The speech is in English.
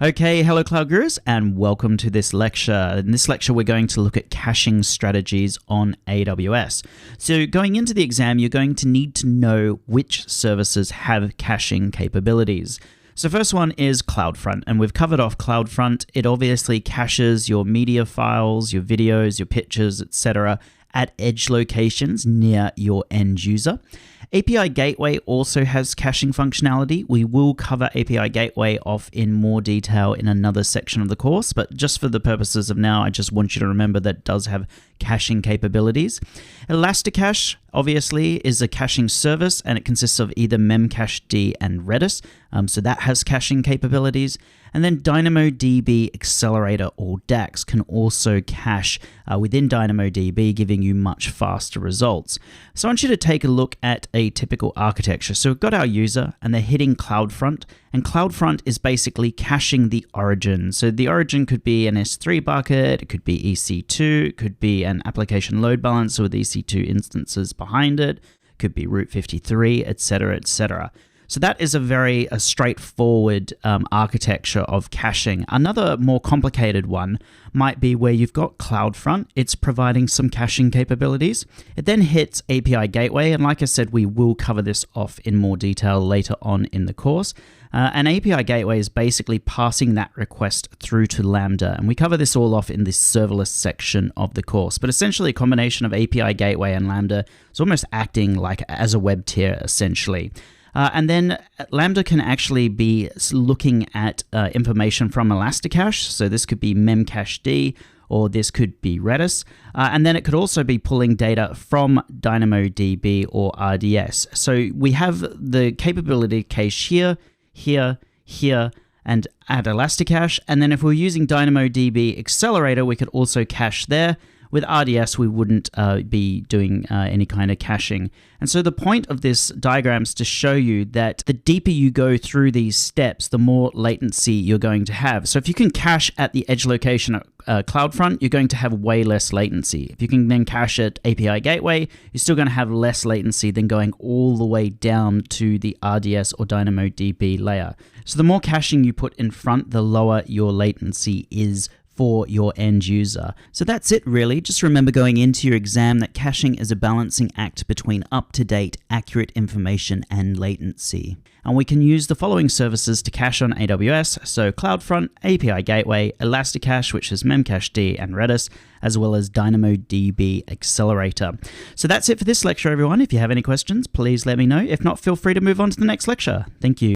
Okay, hello Cloud Gurus and welcome to this lecture. In this lecture, we're going to look at caching strategies on AWS. So going into the exam, you're going to need to know which services have caching capabilities. So first one is CloudFront, and we've covered off CloudFront. It obviously caches your media files, your videos, your pictures, etc. at edge locations near your end user. API Gateway also has caching functionality. We will cover API Gateway off in more detail in another section of the course, but just for the purposes of now, I just want you to remember that it does have caching capabilities. Elasticache, obviously, is a caching service, and it consists of either Memcached and Redis, so that has caching capabilities. And then DynamoDB Accelerator, or DAX, can also cache within DynamoDB, giving you much faster results. So I want you to take a look at a typical architecture. So we've got our user, and they're hitting CloudFront, and CloudFront is basically caching the origin. So the origin could be an S3 bucket, it could be EC2, it could be an application load balancer with EC2 instances behind it, it could be Route 53, etc., etc. So that is a very straightforward architecture of caching. Another more complicated one might be where you've got CloudFront. It's providing some caching capabilities. It then hits API Gateway, and like I said, we will cover this off in more detail later on in the course. And API Gateway is basically passing that request through to Lambda, and we cover this all off in this serverless section of the course. But essentially, a combination of API Gateway and Lambda is almost acting like as a web tier, essentially. And then Lambda can actually be looking at information from Elasticache. So this could be Memcached, or this could be Redis. And then it could also be pulling data from DynamoDB or RDS. So we have the capability to cache here, here, here, and at Elasticache. And then if we're using DynamoDB Accelerator, we could also cache there. With RDS, we wouldn't be doing any kind of caching. And so the point of this diagram is to show you that the deeper you go through these steps, the more latency you're going to have. So if you can cache at the edge location at CloudFront, you're going to have way less latency. If you can then cache at API Gateway, you're still going to have less latency than going all the way down to the RDS or DynamoDB layer. So the more caching you put in front, the lower your latency is for your end user. So that's it really. Just remember going into your exam that caching is a balancing act between up-to-date, accurate information and latency. And we can use the following services to cache on AWS, so CloudFront, API Gateway, Elasticache, which is Memcached and Redis, as well as DynamoDB Accelerator. So that's it for this lecture, everyone. If you have any questions, please let me know. If not, feel free to move on to the next lecture. Thank you.